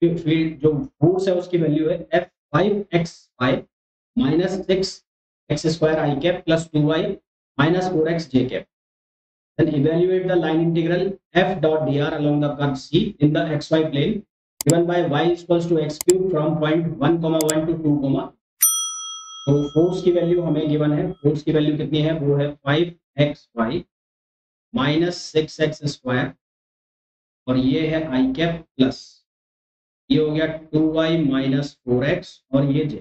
फिर जो फोर्स है उसकी वैल्यू है f5xy minus 6x² i cap plus 2y minus 4x j cap. Then evaluate the line integral f dot dr along the curve C in the xy plane given by y is equals to x cube from point 1,1 to 2, तो force की value हमें given है. Force की value कितनी है? वो है 5xy minus 6x² और ये है i कैप प्लस ये हो गया 2y माइनस 4x और ये j.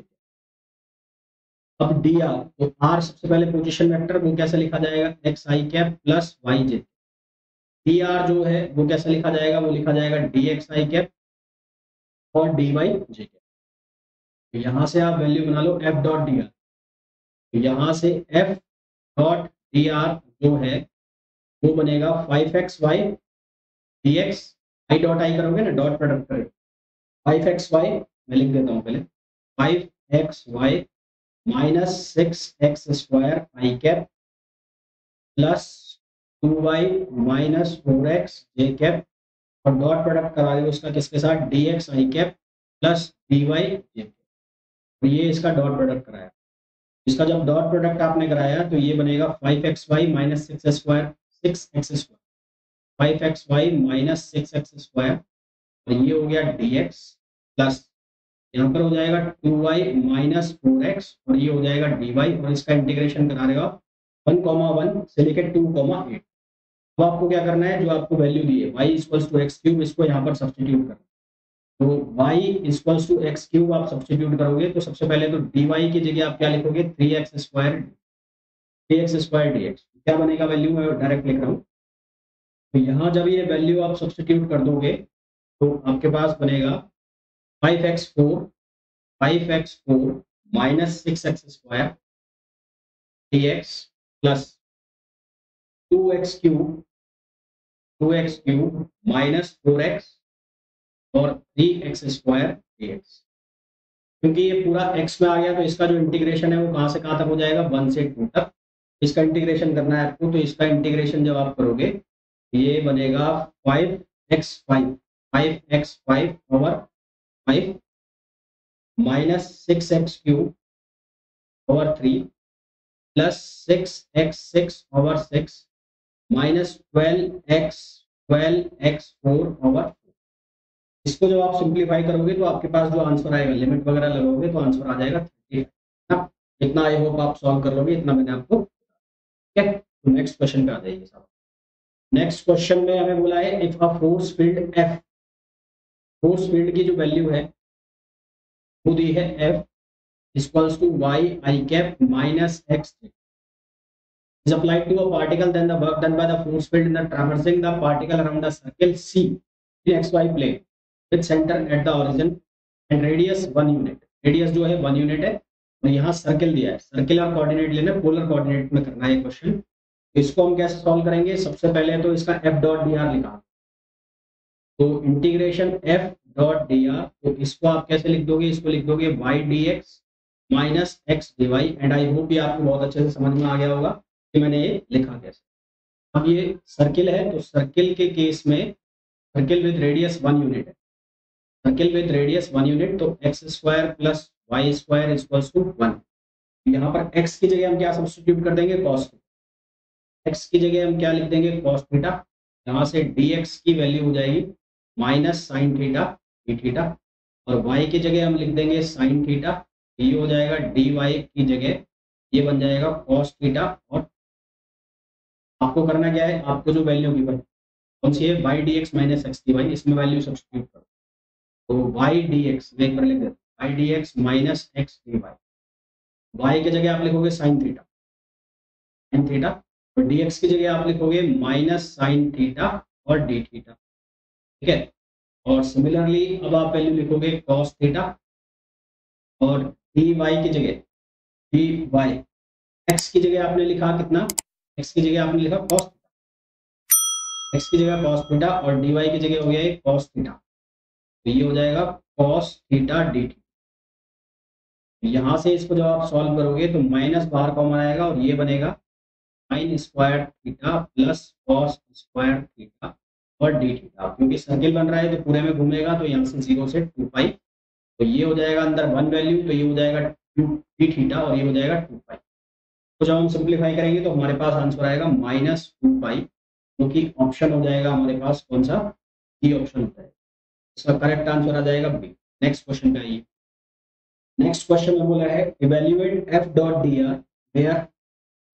अब डी आर, तो आर सबसे पहले पोजीशन वेक्टर, वो कैसे लिखा जाएगा? X i cap plus Y J. D R जो है वो कैसे लिखा जाएगा? वो लिखा जाएगा डी एक्स आई कैप और डी वाई जे कैप. तो यहाँ से आप वैल्यू बना लो एफ डॉट डी आर. तो यहाँ से एफ डॉट डी आर जो है वो बनेगा 5xy dx. I dot I करोगे ना, डॉट प्रोडक्ट करोगे. 5xy मैं लिख देता हूँ पहले, 5xy minus 6x² i cap plus 2y minus 4x j cap और डॉट प्रोडक्ट करा देगा उसका किसके साथ? dx i cap plus dy j cap. तो ये इसका डॉट प्रोडक्ट कराया. इसका जब डॉट प्रोडक्ट आपने कराया तो ये बनेगा 5xy minus 6x² 5xy minus 6x² और ये हो गया dx प्लस यहाँ पर हो जाएगा 2y माइनस 4x और ये हो जाएगा dy और इसका इंटीग्रेशन करा देगा 1,1 से लेकर 2,8. तो आपको क्या करना है? जो आपको वैल्यू दी है y equals to x cube, इसको यहाँ पर सब्सटीट्यूट करना. तो y equals to x cube आप सब्सटीट्यूट करोगे तो सबसे पहले तो dy की जगह आप क्या लिखोगे? 3x² dx. क्या बनेगा वैल्यू? मैं डायरेक्ट लिख रहा हूँ. तो यहाँ जब ये वैल्यू आप सब्सटीट्यूट कर दोगे तो आपके पास बनेगा 5x4 minus 6x² dx plus 2x cube minus 4x और 3x² dx. क्योंकि ये पूरा x में आ गया तो इसका जो इंटीग्रेशन है वो कहाँ से कहाँ तक हो जाएगा? 1 से 2 तक. इसका इंटीग्रेशन करना है आपको. तो इसका इंटीग्रेशन जब आप करोगे ये बनेगा 5x5 over 5 minus 6x³ over 3 plus 6x6 over 6 minus 12x4 over 4. इसको जब आप सिंप्लीफाई करोगे तो आपके पास जो आंसर आएगा, लिमिट वगैरह लगाओगे तो आंसर आ जाएगा 35. इतना आई होप आप सॉल्व कर लोगे. इतना मैंने आपको. ठीक है, तो नेक्स्ट क्वेश्चन पे आ जाइए साहब. नेक्स्ट क्वेश्चन में हमें बोला है if a force field F, force field की जो वैल्यू है वो दी है F equals to y I cap minus x is applied to a particle, then the work done by the force field in the traversing the particle around the circle C in xy plane with center at the origin and radius 1 unit. radius जो है 1 unit है और यहाँ circle दिया है. Circular coordinate लेना, polar coordinate में करना है ये क्वेश्चन. इसको हम कैसे सॉल्व करेंगे? सबसे पहले तो इसका f डॉट डी आर लिखा, तो integration f dot d r. तो इसको आप कैसे लिख दोगे? इसको लिख दोगे y dx minus x dy. And I hope ये आपको बहुत अच्छे से समझ में आ गया होगा कि मैंने ये लिखा कैसे. अब ये सर्किल है तो सर्किल के केस में सर्किल विद रेडियस 1 यूनिट है. सर्किल विद रेडियस 1 यूनिट तो x² plus y² equals to 1. यहाँ पर x की जगह हम क्या सब्स्टिट्यूट कर देंगे? cos. x की जगह हम क्या लिख देंगे? cos theta. यहाँ से dx की वैल्यू हो जाएगी minus sine theta D theta और y की जगह हम लिख देंगे साइन थीटा. ये हो जाएगा dy की जगह ये बन जाएगा cos थीटा. और आपको करना क्या है? आपको जो वैल्यू गिवन कौन सी है? y dx minus x dy. इसमें वैल्यू सब्स्टिट्यूट करो तो y dx एक बार लिख देते y dx minus x dy. y की जगह आप लिखोगे साइन थीटा और dx की जगह आप लिखोगे माइनस साइन थीटा और डी थीटा. ठीक है, और सिमिलरली अब आप वैल्यू लिखोगे cos थीटा और dy की जगह dy x की जगह आपने लिखा कितना? x की जगह आपने लिखा cos थीटा. x की जगह cos थीटा और dy की जगह हो गया ये cos थीटा. तो ये हो जाएगा cos थीटा डी थीटा. यहाँ से इसको जब आप सॉल्व करोगे तो माइनस बाहर कॉमन आएगा और ये बनेगा sine square theta plus cos square theta और डी थीटा, क्योंकि सर्किल बन रहा है तो पूरे में घूमेगा, तो यहाँ से 0 से 2 पाई, तो ये हो जाएगा अंदर 1 वैल्यू, तो ये हो जाएगा 2 डी थीटा और ये हो जाएगा 2 पाई। तो जब हम सिंप्लीफाई करेंगे तो हमारे पास आंसर आएगा -2 पाई, जो कि ऑप्शन हो जाएगा हमारे पास कौन सा, डी ऑप्शन होता है। इसका करेक्ट आंसर आ जाएगा बी। नेक्स्ट क्वेश्चन पे आइए। नेक्स्ट क्वेश्चन में बोला है evaluate F dot d r where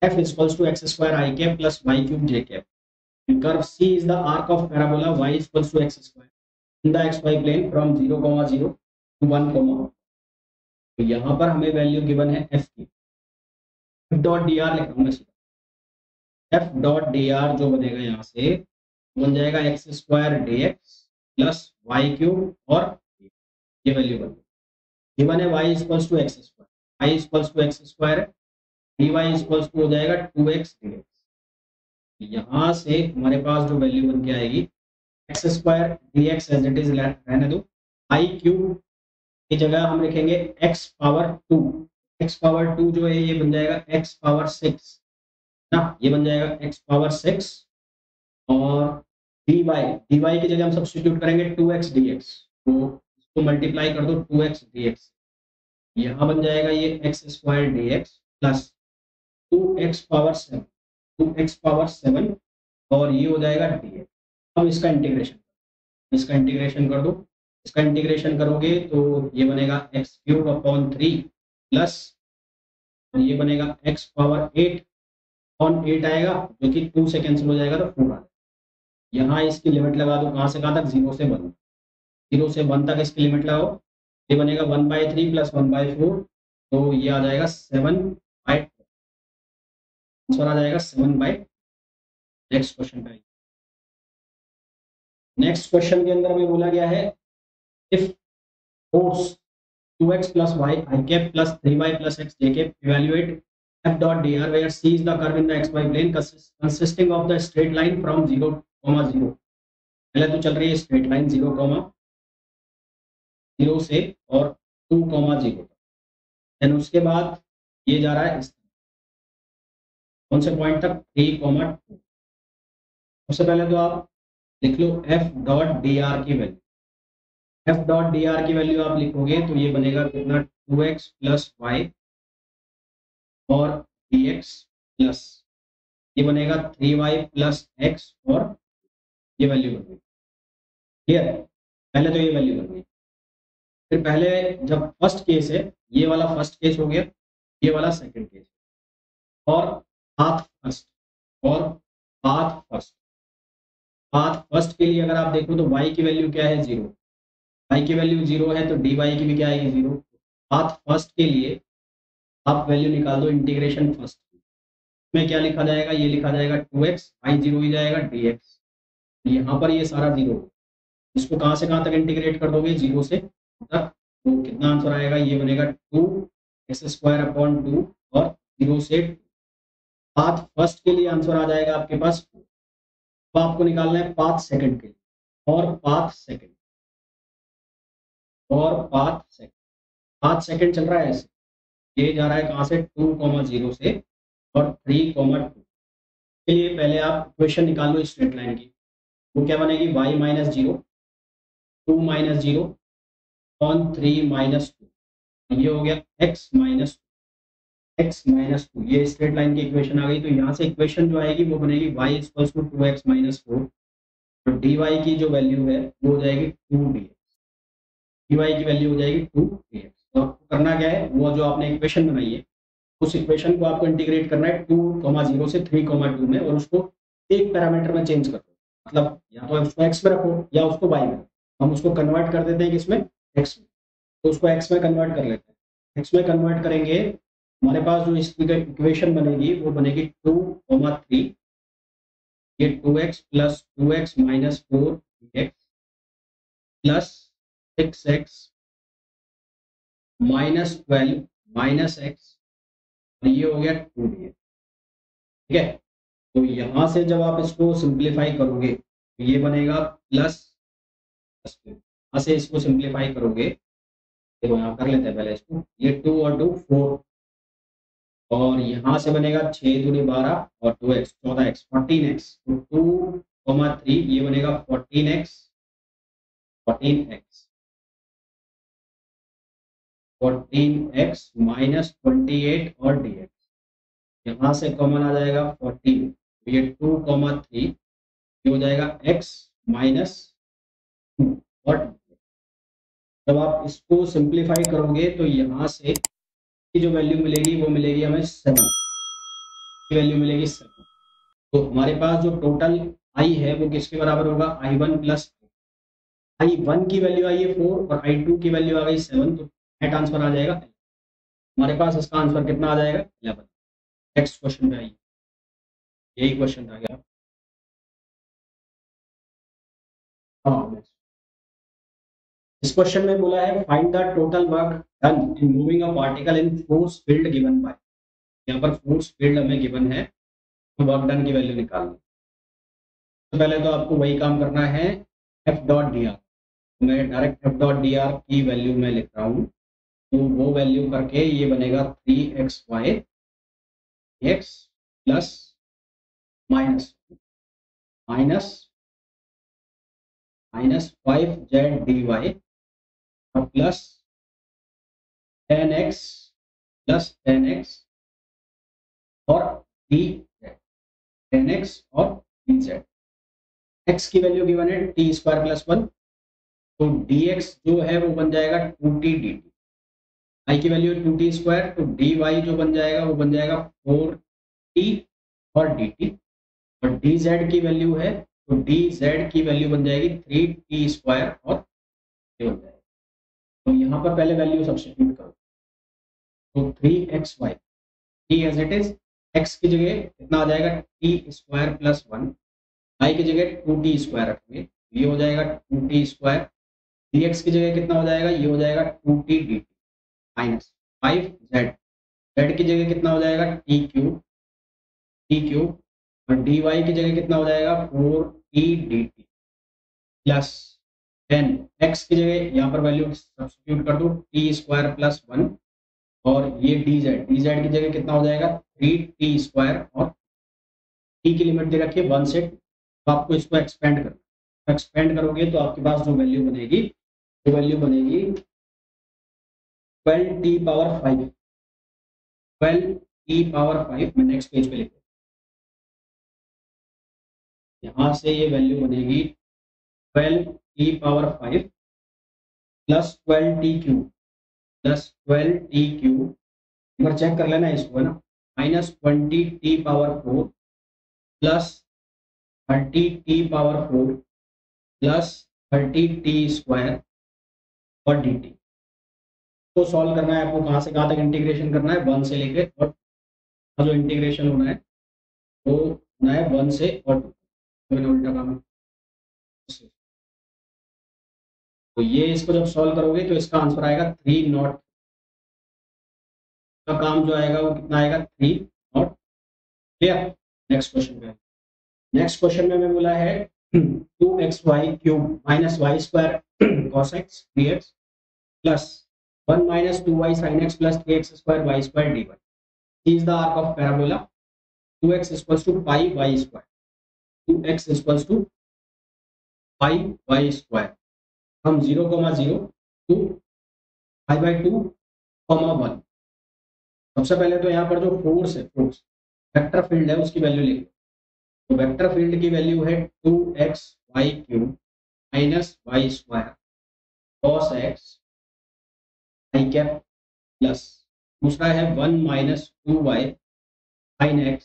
F equals to x square i cap plus y cube j cap, curve C is the arc of parabola y equals to x square in the xy plane from 0, 0 to 1, तो यहाँ पर हमें value given है f की। f dot d are लिख रहा हूँ मैं सीधा। f डॉट डी आर जो बनेगा यहाँ से बन जाएगा x square d x plus y cube, और ये वैल्यू बन गई। गिवन है y equals to x square, y equals to x square, d Y equals to हो जाएगा 2x डी एक्स। यहाँ से हमारे पास जो वैल्यू बन के आएगी x square d x as it is रहने दो, आई क्यूब की जगह हम लिखेंगे एक्स पावर 2, एक्स पावर 2 जो है ये बन जाएगा एक्स पावर 6 ना, ये बन जाएगा एक्स पावर 6, और डी वाई की जगह हम सब्स्टिट्यूट करेंगे 2x dx, तो इसको मल्टीप्लाई कर दो 2x dx, यहाँ बन जाएगा ये X square d x plus 2x power 7, 2x power 7, और ये हो जाएगा dx। अब इसका इंटीग्रेशन कर दो, इसका इंटीग्रेशन करोगे तो ये बनेगा एक्स क्यूब अपॉन 3 प्लस ये बनेगा एक्स पावर 8 अपॉन 8 आएगा, जो कि 2 से कैंसिल हो जाएगा तो 4 आ जाएगा। यहाँ इसकी लिमिट लगा दो, कहाँ से कहाँ तक, 0 से 1, 0 से 1 तक इसकी लिमिट लगाओ, ये बनेगा 1/3 प्लस 1/4, तो ये आ जाएगा 7/4, आंसर आ जाएगा 7/। नेक्स्ट क्वेश्चन पे, नेक्स्ट क्वेश्चन के अंदर में बोला गया है if force 2x plus y I cap plus 3y plus x j cap, evaluate f dot dr where c is the curve in the xy plane consisting of the straight line from 0, 0। पहले तो चल रही है straight line 0, 0 से और 2, 0 तक, then उसके बाद ये जा रहा है इस कौन से पॉइंट तक, 3, 2। सबसे पहले तो आप लिख लो f डॉट डी आर की value, F dot d are की वैल्यू आप लिखोगे तो ये बनेगा कितना, 2x प्लस वाई और dx प्लस ये बनेगा 3y प्लस x, और ये वैल्यू बन गई। क्लियर है, पहले तो ये वैल्यू बन गई। फिर पहले जब फर्स्ट केस है, ये वाला फर्स्ट केस हो गया, ये वाला सेकंड केस, और पाथ फर्स्ट, और पाथ फर्स्ट, पाथ फर्स्ट के लिए अगर आप देखो तो y की वैल्यू क्या है, 0, y की वैल्यू 0 है तो dy की भी क्या आएगी, 0। पाथ फर्स्ट के लिए आप वैल्यू निकाल दो इंटीग्रेशन फर्स्ट में, क्या लिखा जाएगा, ये लिखा जाएगा 2x, y 0 ही जाएगा dx, यहाँ पर ये सारा 0, इसको कहाँ से कहाँ तक इंटीग्रेट कर दोगे, 0 से तक, तो कितना आंसर आएगा, ये बनेगा 2x स्क्वायर अपॉन 2 और 0 से 2। पाथ फर्स्ट के लिए आंसर आ जाएगा आपके पास 2। तो आपको निकालना है पाथ सेकंड के लिए, और पाथ सेकंड, और पाथ सेकंड, पाथ सेकंड चल रहा है ऐसे, ये जा रहा है कहाँ से, 2, 0 से और 3, 2 के लिए पहले आप इक्वेशन निकाल लो स्ट्रेट लाइन की, वो क्या बनेगी, y minus 0, 2 minus 0 upon 3 minus 2, ये हो गया x माइनस 2, ये स्ट्रेट लाइन की इक्वेशन आ गई। तो यहाँ से इक्वेशन जो आएगी वो बनेगी y equals to 2x minus 4, तो dy की जो वैल्यू है वो हो जाएगी 2dx, dy की वैल्यू हो जाएगी 2dx। तो आपको करना क्या है, वो जो आपने इक्वेशन बनाई है उस इक्वेशन को आपको इंटीग्रेट करना है 2, 0 से 3, 2 में, और उसको एक पैरामीटर में चेंज कर दो, मतलब या तो उसको x में रखो या उसको y में रखो। हम उसको कन्वर्ट कर देते हैं किसमें, x में, तो उसको x में कन्वर्ट कर लेते हैं। x में कन्वर्ट करेंगे, हमारे पास जो इस इक्वेशन बनेगी वो बनेगी 2, 3, ये 2x plus 2x minus 4 dx plus 6x minus 12 minus x, ये हो गया 2dx। ठीक है, तो यहाँ से जब आप इसको सिंप्लीफाई करोगे तो ये बनेगा प्लस, यहाँ से इसको सिंप्लीफाई करोगे, देखो यहाँ कर लेते हैं पहले इसको, ये 2 और 2 4, और यहाँ से बनेगा 6 दूनी 12 और 2x 14x, 14x, तो 2 3 ये बनेगा 14x 14x 14x माइनस 28 और dx, यहाँ से कॉमन आ जाएगा 14, तो ये 2,3 ये हो जाएगा x माइनस 2 और जब आप इसको सिंप्लीफाई करोगे तो यहाँ से की जो वैल्यू मिलेगी वो मिलेगी हमें 7 की वैल्यू मिलेगी 7। तो हमारे पास जो टोटल i है वो किसके बराबर होगा, i1 प्लस i1 की वैल्यू आई है 4 और i2 की वैल्यू आ गई 7, तो नेट आंसर आ जाएगा हमारे पास। इसका आंसर कितना आ जाएगा 11। नेक्स्ट क्वेश्चन पे आइए, यही क्वेश्चन आ गया। हाँ, इस क्वेश्चन में बोला है find the total work done in moving a particle in force field given by, यहाँ पर फोर्स फील्ड हमें गिवन है तो वर्क डन की वैल्यू निकालनी। तो पहले तो आपको वही काम करना है, एफ डॉट डी आर, मैं direct F dot d are की वैल्यू मैं लिख रहा हूँ, तो वो वैल्यू करके ये बनेगा 3xy x plus minus minus minus 5z dy और प्लस 10x प्लस 10x और dz 10x और dz। x की वैल्यू गिवन है टी स्क्वायर प्लस 1, तो dx जो है वो बन जाएगा 2t dt, i की वैल्यू 2t स्क्वायर, तो dy जो बन जाएगा वो बन जाएगा 4t और dt, और dz की वैल्यू है तो dz की वैल्यू बन जाएगी 3t स्क्वायर और ये बन जाएगा। तो यहाँ पर पहले वैल्यू सब्स्टिट्यूट करो, तो 3xy t as it is, x की जगह कितना आ जाएगा t स्क्वायर प्लस 1, i की जगह 2t स्क्वायर रखेंगे, ये हो जाएगा 2t स्क्वायर, dx की जगह कितना हो जाएगा, ये हो जाएगा 2t dt minus 5z, z की जगह कितना हो जाएगा t क्यूब और dy की जगह कितना हो जाएगा 4t dt प्लस 10, x की जगह यहाँ पर वैल्यू सब्स्टिट्यूट कर दो t स्क्वायर प्लस 1 और ये dz की जगह कितना हो जाएगा 3t स्क्वायर और t की लिमिट दे रखी है 1 से, तो आपको इसको एक्सपेंड करना, एक्सपेंड करोगे तो आपके पास जो वैल्यू बनेगी वो वैल्यू बनेगी 12t पावर 5, 12t पावर 5, मैं नेक्स्ट पेज पे लिखूँ, यहाँ से ये वैल्यू बनेगी 12t power 5 plus 12t cube plus 12t cube, एक बार चेक कर लेना इसको है ना, minus 20t power 4 plus 30t power 4 plus 30t square और dt को सॉल्व करना है आपको, कहाँ से कहाँ तक इंटीग्रेशन करना है 1 से लेके, और जो इंटीग्रेशन होना है वो होना है 1 से और 2, मैंने उल्टा काम है। तो ये इसको जब सॉल्व करोगे तो इसका आंसर आएगा 3 नॉट का काम जो आएगा वो कितना आएगा 3 नॉट। क्लियर, नेक्स्ट क्वेश्चन पे, नेक्स्ट क्वेश्चन में बोला है 2xy cube minus Y square cos x d x plus 1 minus 2y sin x plus 3x square y square dy is the arc of parabola 2x equals to pi y square, 2x equals to pi y square, हम 0,0 to pi by 2 1। सबसे पहले तो यहाँ पर जो force है, force vector field है उसकी वैल्यू लिख, तो वेक्टर फील्ड की वैल्यू है 2xy cube minus Y square cos x i cap plus दूसरा है 1 minus 2y sin x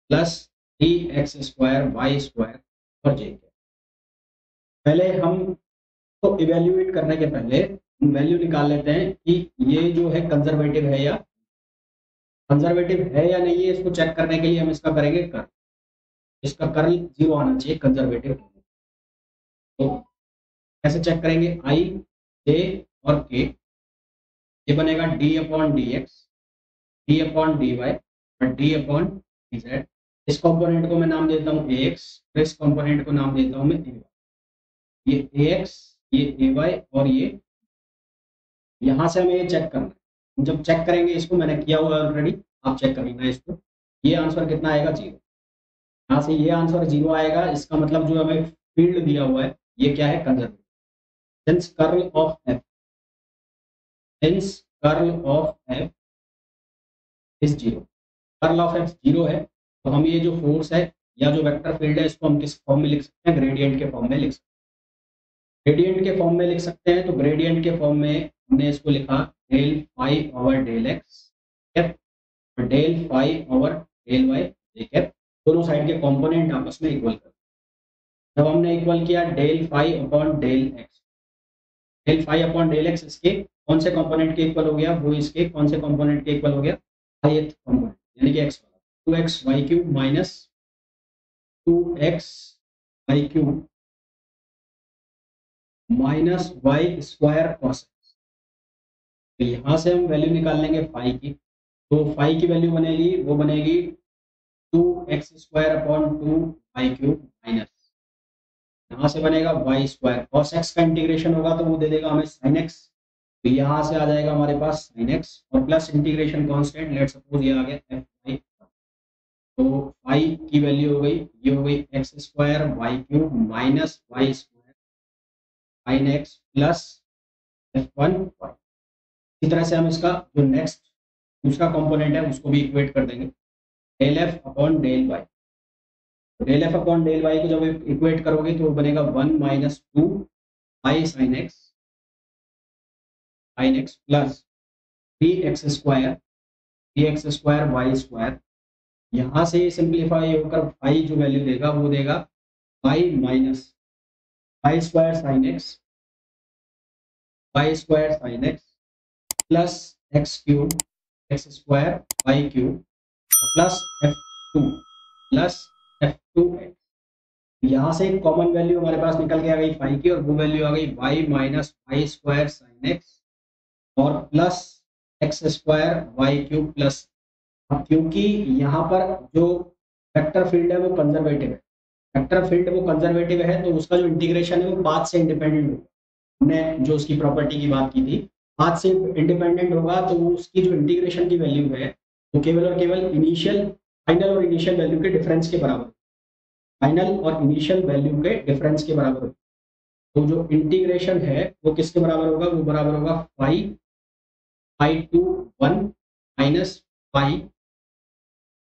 plus 3x square y square और j कैप। पहले हम तो इवेल्युएट करने के पहले हम वैल्यू निकाल लेते हैं कि ये जो है कंजर्वेटिव है या नहीं है, इसको चेक करने के लिए हम इसका करेंगे कर्ल, इसका कर्ल 0 आना चाहिए कंजर्वेटिव। तो कैसे चेक करेंगे, i j और k, ये बनेगा d upon D x, d upon dy और d अपॉन dz। इस कंपोनेंट को मैं नाम देता हूँ ax, इस कंपोनेंट को नाम देता हूँ मैं ay, ये ax ये ay और ये, यहाँ से हमें ये चेक करना है, जब चेक करेंगे इसको, मैंने किया हुआ ऑलरेडी, आप चेक कर लेना इसको, ये आंसर कितना आएगा 0। यहाँ से ये आंसर 0 आएगा, इसका मतलब जो हमें फील्ड दिया हुआ है ये क्या है, conservative. Since curl of F, since curl of F is 0, curl of F 0 है, तो हम ये जो फोर्स है या जो वेक्टर फील्ड है इसको हम किस फॉर्म में लिख सकते हैं, ग्रेडियंट के फॉर्म में लिख सकते हैं। ग्रेडियंट के फॉर्म में लिख सकते हैं, तो ग्रेडियंट के फॉर्म में हमने इसको लिखा del phi over del x cap और del phi over del y जे कैप, दोनों साइड के कंपोनेंट आपस में इक्वल कर। जब हमने इक्वल किया del phi upon del x, del phi upon del x इसके कौन से कंपोनेंट के इक्वल हो गया, वो इसके कौन से कंपोनेंट के इक्वल हो गया, ith कंपोनेंट यानी कि एक्स वाला, 2x y cube minus 2x y cube minus Y square cos x. तो यहाँ से हम वैल्यू निकाल लेंगे फाई की, तो फाई की वैल्यू बनेगी, वो बनेगी 2x square upon 2 y cube minus, यहाँ से बनेगा वाई स्क्वायर, कॉस एक्स का इंटीग्रेशन होगा तो वो दे देगा हमें साइन एक्स, तो यहाँ से आ जाएगा हमारे पास साइन एक्स और plus integration constant, let suppose ये आ गया एफ वाई, तो फाई की वैल्यू हो गई, ये हो गई x square Y cube minus Y square sine x plus F one y. इसी तरह से हम इसका जो नेक्स्ट दूसरा कंपोनेंट है उसको भी इक्वेट कर देंगे, del f upon del Y, del f upon del y को जब इक्वेट करोगे तो वो बनेगा 1 minus 2 i sine x plus 3x square y square, यहाँ से सिंप्लीफाई होकर फाई जो वैल्यू देगा वो देगा phi minus Y square sine x plus x square Y cube plus f2 plus f2x। यहाँ से एक कॉमन वैल्यू हमारे पास निकल के आ गई फाई की और वो वैल्यू आ गई y minus Y square sine x और plus x square Y cube plus. अब क्योंकि यहाँ पर जो वेक्टर फील्ड है वो कंजर्वेटिव है, वेक्टर फील्ड वो कंजर्वेटिव है तो उसका जो इंटीग्रेशन है वो पाथ से इंडिपेंडेंट होगा, हमने जो उसकी प्रॉपर्टी की बात की थी, पाथ से इंडिपेंडेंट होगा तो वो उसकी जो इंटीग्रेशन की वैल्यू है वो केवल और केवल फाइनल और इनिशियल वैल्यू के डिफरेंस के बराबर, फाइनल और इनिशियल वैल्यू के डिफरेंस के बराबर होगा। तो जो इंटीग्रेशन है वो किसके बराबर होगा, वो बराबर होगा फाई टू 1 माइनस फाई,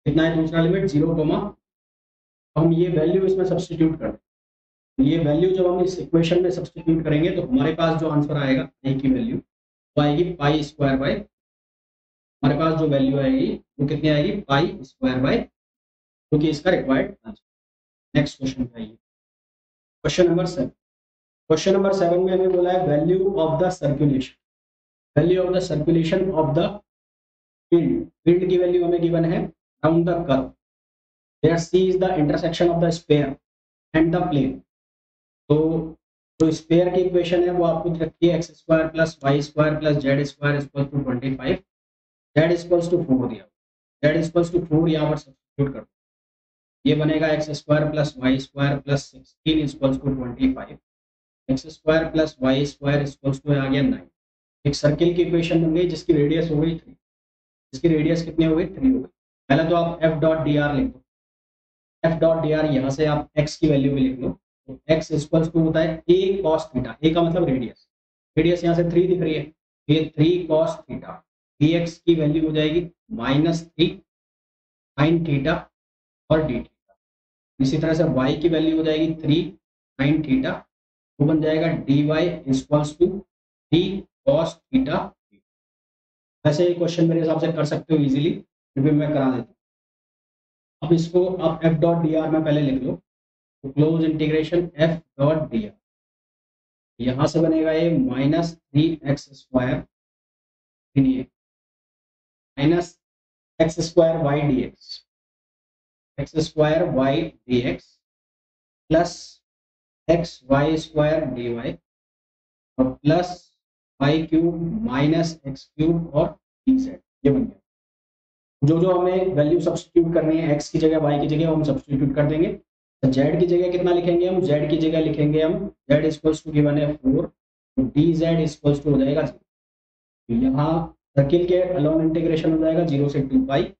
कितना है दूसरा लिमिट 0, हम ये वैल्यू इसमें सब्स्टिट्यूट कर दें, ये वैल्यू जब हम इस इक्वेशन में सब्स्टिट्यूट करेंगे तो हमारे पास जो आंसर आएगा फाई की वैल्यू वो आएगी पाई स्क्वायर बाय, हमारे पास जो वैल्यू आएगी वो कितनी आएगी, पाई स्क्वायर बाय, क्योंकि इसका रिक्वायर्ड आंसर। नेक्स्ट क्वेश्चन पे आइए, क्वेश्चन नंबर 7। क्वेश्चन नंबर 7 में हमें बोला है value of the circulation, value of the circulation of the field, field की वैल्यू हमें गिवन है around the curve where C is the intersection of the sphere and the plane। तो जो spare की इक्वेशन है वो आपको रखी है X square plus Y square plus Z square equal to 25, Z equal to 4 दिया, जेड इक्वल टू 4 यहाँ पर सब्स्टिट्यूट कर, ये बनेगा x square plus Y square plus 16 equal to 25, x square plus Y square equal to आ गया 9। एक circle की इक्वेशन बन गई जिसकी रेडियस हो गई 3, जिसकी रेडियस कितनी हो गई 3 हो गई। पहले तो आप एफ डॉट डी आर लिख दो, एफ डॉट डी आर यहाँ से आप एक्स की वैल्यू भी लिख लो, तो एक्स इक्वल टू होता है ए कॉस थीटा, ए का मतलब रेडियस, रेडियस यहाँ से 3 दिख रही है, ये 3 कॉस थीटा, डी एक्स की वैल्यू हो जाएगी -3 साइन थीटा और डी थीटा। इसी तरह से y की वैल्यू हो जाएगी 3 साइन थीटा, वो बन जाएगा D Y equals to 3 cos theta. वैसे ये क्वेश्चन मेरे हिसाब से कर सकते हो इजीली, फिर भी मैं करा देता हूँ। अब इसको आप एफ डॉट डी आर में पहले लिख लो, तो close integration f dot d r, यहाँ से बनेगा ये -3x square minus x square y d x, x square y d x plus x y square d y और plus y cube minus x cube और d z, ये बन गया। जो जो हमें वैल्यू सब्स्टिट्यूट करनी है एक्स की जगह वाई की जगह हम सब्स्टिट्यूट कर देंगे। तो जेड की जगह कितना लिखेंगे हम, जेड की जगह लिखेंगे हम जेड इक्वल्स टू गिवन है 4, तो डी जेड इक्वल्स टू हो जाएगा 0। तो यहाँ सर्किल के अलोन इंटीग्रेशन हो जाएगा 0 से 2 पाई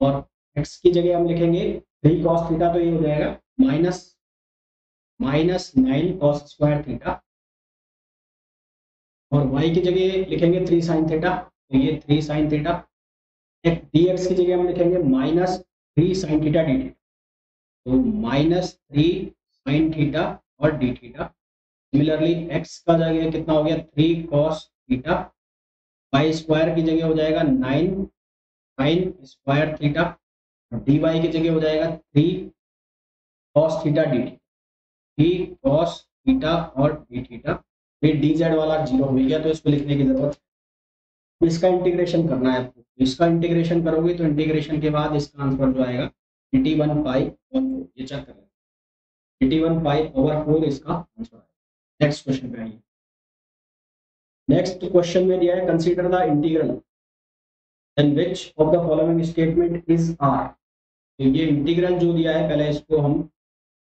और एक्स की जगह हम लिखेंगे 3 cos थीटा, तो ये हो जाएगा माइनस 9 cos स्क्वायर थीटा, और y की जगह लिखेंगे 3 sin थीटा, तो ये 3 sin थीटा। एक dx की जगह हम लिखेंगे -3 sin थीटा डी थीटा, तो -3 sin थीटा और डी थीटा। सिमिलरली x का जगह कितना हो गया 3 cos थीटा, y स्क्वायर की जगह हो जाएगा 9 sin स्क्वायर थीटा, और dy की जगह हो जाएगा 3 cos theta D theta, 3 cos theta और डी थीटा। ये dz वाला जीरो हो गया, तो इसको लिखने की जरूरत है। इसका इंटीग्रेशन करना है आपको, इसका इंटीग्रेशन करोगे तो इंटीग्रेशन के बाद इसका आंसर जो आएगा 81 पाई और 4, ये चेक करें 81 पाई ओवर 4 इसका आंसर आएगा। नेक्स्ट क्वेश्चन पे आइए। नेक्स्ट क्वेश्चन में दिया है consider the integral and which of the following statement is are. तो ये इंटीग्रल जो दिया है, पहले इसको हम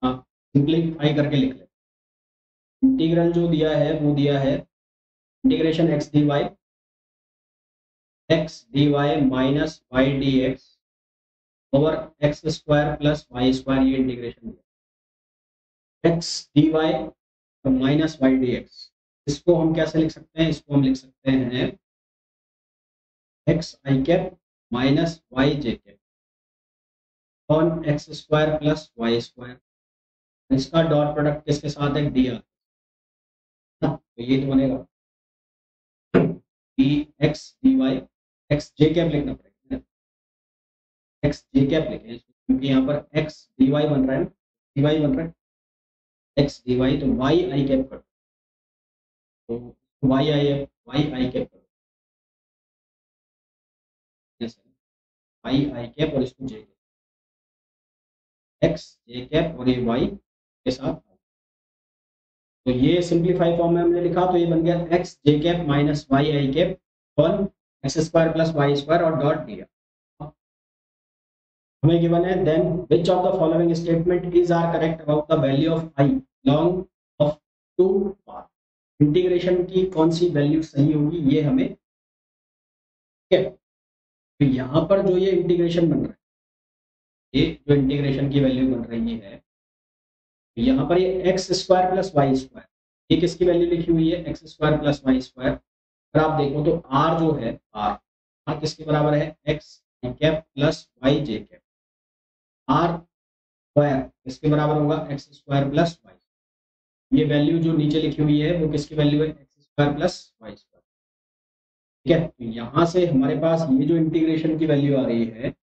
सिंप्लीफाई करके लिख लें। इंटीग्रल जो दिया है वो दिया है integration x dy minus y dx over X square plus Y square, ये इंटीग्रेशन दिया x dy minus y dx। इसको हम कैसे लिख सकते हैं, इसको हम लिख सकते हैं x i cap minus y J cap on x square plus Y square. इसका डॉट प्रोडक्ट किसके साथ है, डी आर, तो ये तो बनेगा d x d y, x जे कैप लिखना पड़ेगा, एक्स जे कैप लिखें क्योंकि यहाँ पर एक्स डी वाई बन रहा है, डी वाई बन रहा है एक्स डी वाई, तो वाई आई कैप कर, तो वाई आई कैप करो, वाई आई कैप और इसको जे कैप, एक्स जे कैप और ये वाई के साथ। तो ये सिंप्लीफाई फॉर्म में हमने लिखा, तो ये बन गया X J cap minus Y I cap on x square plus Y square और डॉट दिया हमें गिवन है। Then which of the following statement is are correct about the value of I long of two path. Integration की कौन सी value सही होगी ये हमें, ठीक है। तो यहाँ पर जो ये इंटीग्रेशन बन रहा है, ये जो इंटीग्रेशन की वैल्यू बन रही है, यहाँ पर ये X square plus Y square, ये किसकी वैल्यू लिखी हुई है, X square plus Y square. अगर आप देखो तो आर जो है, आर किसके बराबर है, एक्स कैप प्लस वाई जे कैप, आर स्क्वायर किसके बराबर होगा, एक्स स्क्वायर प्लस वाई। ये वैल्यू जो नीचे लिखी हुई है वो किसकी वैल्यू है, X square plus Y square, ठीक है। तो यहाँ से हमारे पास ये जो इंटीग्रेशन की वैल्यू आ रही है,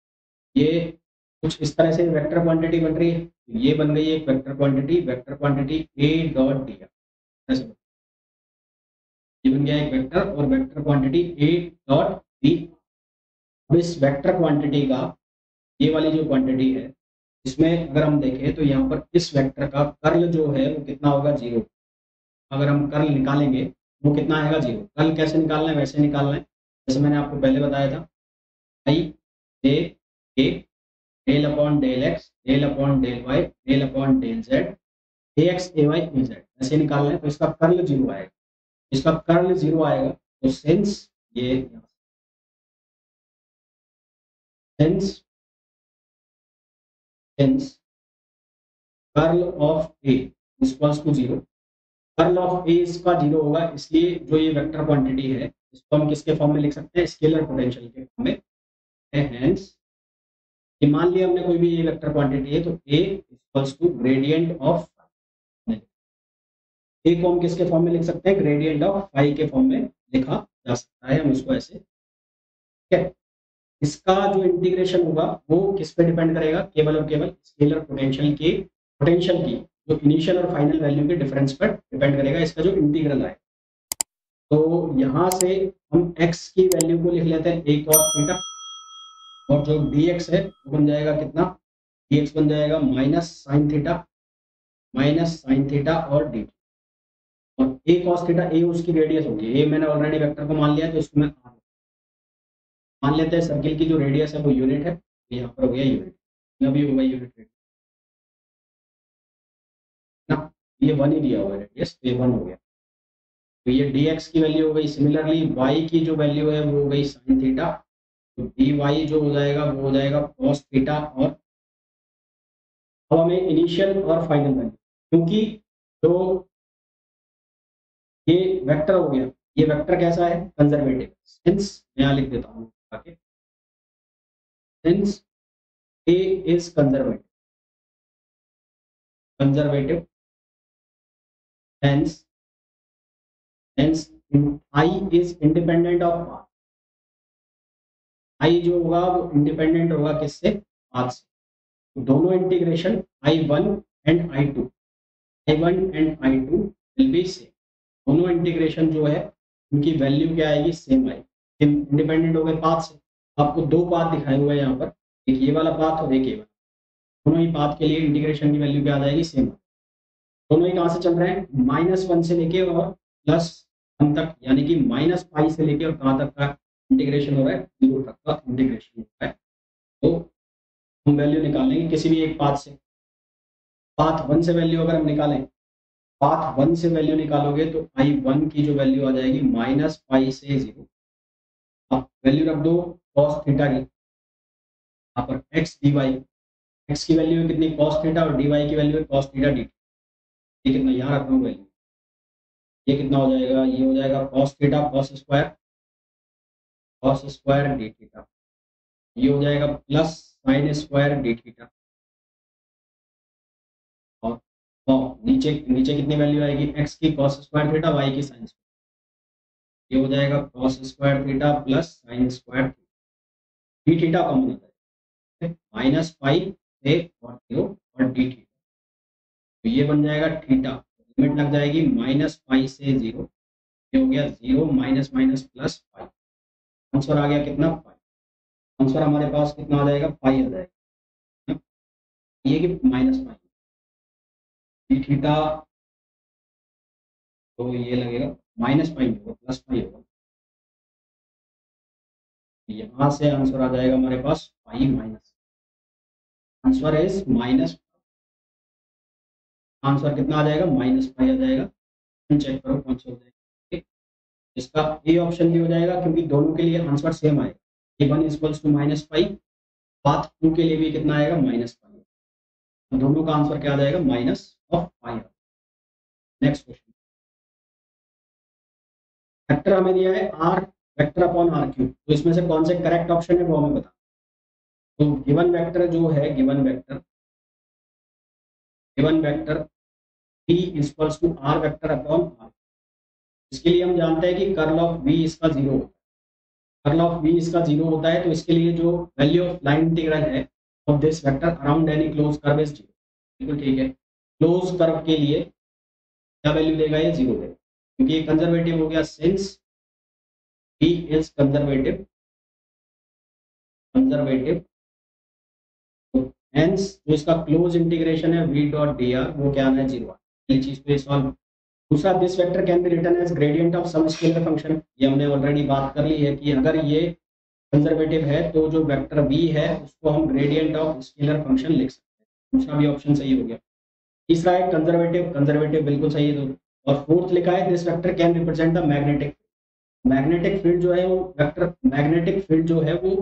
ये कुछ इस तरह से वेक्टर क्वांटिटी बन रही है, ये बन गई एक वेक्टर क्वांटिटी ए डॉट डी, ऐसे ये बन गया एक वेक्टर, और वेक्टर क्वांटिटी ए डॉट डी। अब इस वेक्टर क्वांटिटी का ये वाली जो क्वांटिटी है, इसमें अगर हम देखें तो यहाँ पर इस वेक्टर का कर्ल जो है वो कितना होगा, 0। अगर हम कर्ल निकालेंगे वो कितना आएगा, 0। कर्ल कैसे निकालना है, वैसे निकालना है जैसे मैंने आपको पहले बताया था, I J K del upon del x del upon del Y del upon del Z A X A Y A Z, ऐसे निकालना है। तो इसका कर्ल 0 आएगा, इसका कर्ल 0 आएगा, तो सिंस ये since since curl of a equals to 0, curl of a इसका 0 होगा, इसलिए जो ये वेक्टर क्वांटिटी है इसको हम किसके फॉर्म में लिख सकते हैं, स्केलर पोटेंशियल के फॉर्म में। हेंस कि मान लिया हमने कोई भी ये वेक्टर क्वांटिटी है, तो ए इक्वल्स टू ग्रेडियंट ऑफ, ए को हम किसके फॉर्म में लिख सकते हैं, ग्रेडियंट ऑफ फाई के फॉर्म में लिखा जा सकता है, हम उसको ऐसे, ठीक है। इसका जो इंटीग्रेशन होगा वो किस पे डिपेंड करेगा, केवल और केवल स्केलर पोटेंशियल की जो इनिशियल और फाइनल वैल्यू के डिफरेंस पर डिपेंड करेगा इसका जो इंटीग्रल है। तो यहाँ से हम x की वैल्यू को लिख लेते हैं a cos थीटा, और जो dx है वो बन जाएगा कितना, dx बन जाएगा माइनस साइन थीटा और dt, और a cos थीटा a उसकी रेडियस होगी, a मैंने ऑलरेडी वेक्टर को मान लिया तो इसको मैं r मान लेते हैं। सर्किल की जो रेडियस है वो यूनिट है, यहाँ पर हो गया यूनिट, यहाँ भी होगा यूनिट ना, ये 1 ही दिया हुआ है रेडियस, तो ये 1 हो गया। तो ये dx की वैल्यू हो गई। सिमिलरली y की जो वैल्यू है वो हो गई साइन थीटा, तो dy जो हो जाएगा वो हो जाएगा cos थीटा और अब हमें इनिशियल और फाइनल वैल्यू, क्योंकि जो ये वेक्टर हो गया, ये वेक्टर कैसा है, कंजर्वेटिव। सिंस मैं यहाँ लिख देता हूँ आगे, since A is conservative, conservative, hence hence I is independent of path, I जो होगा वो इंडिपेंडेंट होगा किससे, पाथ से। तो दोनों integration I1 and I2, I1 and I2 will be same, दोनों इंटीग्रेशन जो है उनकी वैल्यू क्या आएगी, सेम आएगी। इंडिपेंडेंट हो गए पाथ से। आपको दो पाथ दिखाए हुए हैं यहाँ पर, एक ये वाला पाथ और एक ये वाला, दोनों ही पाथ के लिए इंटीग्रेशन की वैल्यू क्या आ जाएगी, सेम। दोनों ही कहाँ से चल रहे हैं, -1 से लेके और +1 तक, यानी कि -पाई से लेके और कहाँ तक का इंटीग्रेशन हो रहा है, 0 तक का इंटीग्रेशन हो रहा है। तो हम वैल्यू निकालेंगे किसी भी एक पाथ से। पाथ 1 से वैल्यू अगर हम निकालें, पाथ 1 से वैल्यू निकालोगे तो I1 की जो वैल्यू आ जाएगी -पाई से 0। अब वैल्यू रख दो cos थीटा की, यहाँ पर x dy, x की वैल्यू है कितनी, cos थीटा, और dy की वैल्यू है cos थीटा dt। ये कितना यहाँ रख दूँ वैल्यू, ये कितना हो जाएगा, ये हो जाएगा cos theta cos square D theta, ये हो जाएगा plus sin square D theta, और नीचे नीचे कितनी वैल्यू आएगी, x की cos स्क्वायर थीटा, y की sin स्क्वायर, ये हो जाएगा cos square theta plus sin square D theta common होता है, -पाई से और 0 और डी थीटा, तो ये बन जाएगा थीटा, लिमिट लग जाएगी -पाई से 0, ये हो गया 0 minus minus plus pi, answer आ गया कितना, पाई। आंसर हमारे पास कितना आ जाएगा, पाई आ जाएगा, ये कि -पाई डी थीटा, तो ये लगेगा -पाई होगा, +पाई होगा, यहाँ से आंसर आ जाएगा हमारे पास pi minus, answer is minus, answer कितना आ जाएगा, -पाई आ जाएगा। चेक करो कौन सा हो जाएगा, ठीक? इसका ए ऑप्शन भी हो जाएगा, क्योंकि दोनों के लिए आंसर सेम आएगा, A1 equals to -pi, path 2 के लिए भी कितना आएगा, -पाई, तो दोनों का आंसर क्या आ जाएगा, -पाई। नेक्स्ट क्वेश्चन, वेक्टर हमें दिया है r vector upon r cube, तो इसमें से कौन से करेक्ट ऑप्शन है वो हमें बता। तो गिवन वेक्टर जो है, given vector p equals to r vector upon r, इसके लिए हम जानते हैं कि कर्ल ऑफ v इसका 0 होता है, कर्ल ऑफ v इसका 0 होता है, तो इसके लिए जो वैल्यू ऑफ लाइन इंटीग्रल है of this vector around any close curve is 0, बिल्कुल ठीक है। क्लोज कर्व के लिए क्या वैल्यू देगा, ये 0 देगा, क्योंकि ये कंजर्वेटिव हो गया, सिंस v इज कंजर्वेटिव, तो हेंस जो इसका क्लोज इंटीग्रेशन है v डॉट dr वो क्या है, 0। पहली चीज पे सॉल्व। दूसरा, this vector can be written as gradient of some scalar function, ये हमने ऑलरेडी बात कर ली है कि अगर ये कंजर्वेटिव है तो जो वेक्टर v है उसको हम ग्रेडियंट ऑफ स्केलर फंक्शन लिख सकते हैं। दूसरा भी ऑप्शन सही हो गया। तीसरा है कंजर्वेटिव, कंजर्वेटिव बिल्कुल सही है दोनों। और फोर्थ लिखा है this vector can represent the magnetic, magnetic field जो है वो वेक्टर, मैग्नेटिक फील्ड जो है वो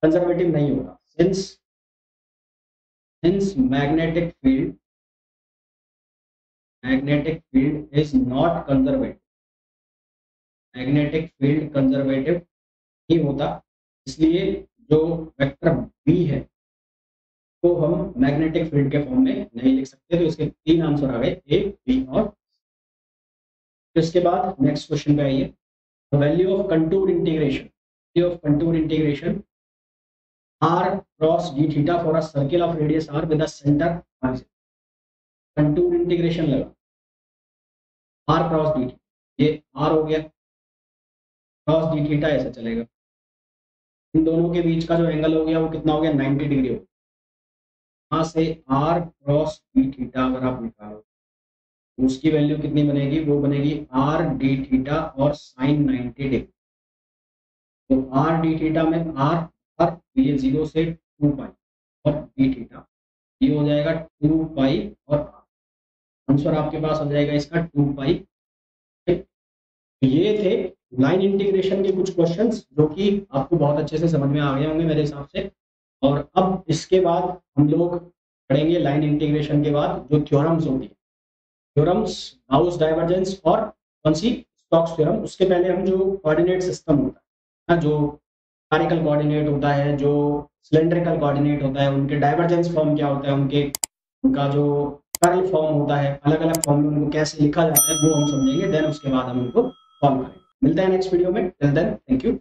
कंजर्वेटिव नहीं होगा, since magnetic field is not conservative, magnetic field conservative नहीं होता, इसलिए जो वेक्टर v है तो हम मैग्नेटिक फील्ड के फॉर्म में नहीं लिख सकते। तो इसके 3 आंसर आ गए, ए, बी और। तो इसके बाद नेक्स्ट क्वेश्चन पे आइए, value of contour integration, value of contour integration r cross d theta for a circle of radius r with a center r, contour integration लगा r क्रॉस डी, ये r हो गया, क्रॉस डी थीटा ऐसा चलेगा, इन दोनों के बीच का जो एंगल हो गया वो कितना हो गया, 90 डिग्री हो गया। यहाँ से r क्रॉस डी थीटा अगर आप निकालो तो उसकी वैल्यू कितनी बनेगी, वो बनेगी r डी थीटा और साइन 90 डिग्री। तो r डी थीटा में r ये 0 से 2 पाई और डी थीटा ये हो जाएगा 2 पाई और आंसर आपके पास आ जाएगा इसका 2 पाई। ये थे लाइन इंटीग्रेशन के कुछ क्वेश्चंस जो कि आपको बहुत अच्छे से समझ में आ गए होंगे मेरे हिसाब से। और अब इसके बाद हम लोग पढ़ेंगे लाइन इंटीग्रेशन के बाद जो थ्योरम्स होती है, थ्योरम्स, गाउस डाइवर्जेंस और कौन सी, स्टोक्स थ्योरम। उसके पहले हम जो कोऑर्डिनेट सिस्टम होता है ना, जो स्फेरिकल कोऑर्डिनेट होता है, जो सिलेंड्रिकल कोऑर्डिनेट होता है, उनके डाइवर्जेंस फॉर्म क्या होता है, उनका जो कर्ल फॉर्म होता है, अलग अलग फॉर्म में उनको कैसे लिखा जाता है, वो हम समझेंगे। देन उसके बाद हम उनको सॉल्व करेंगे। मिलते हैं नेक्स्ट वीडियो में। Till then thank you.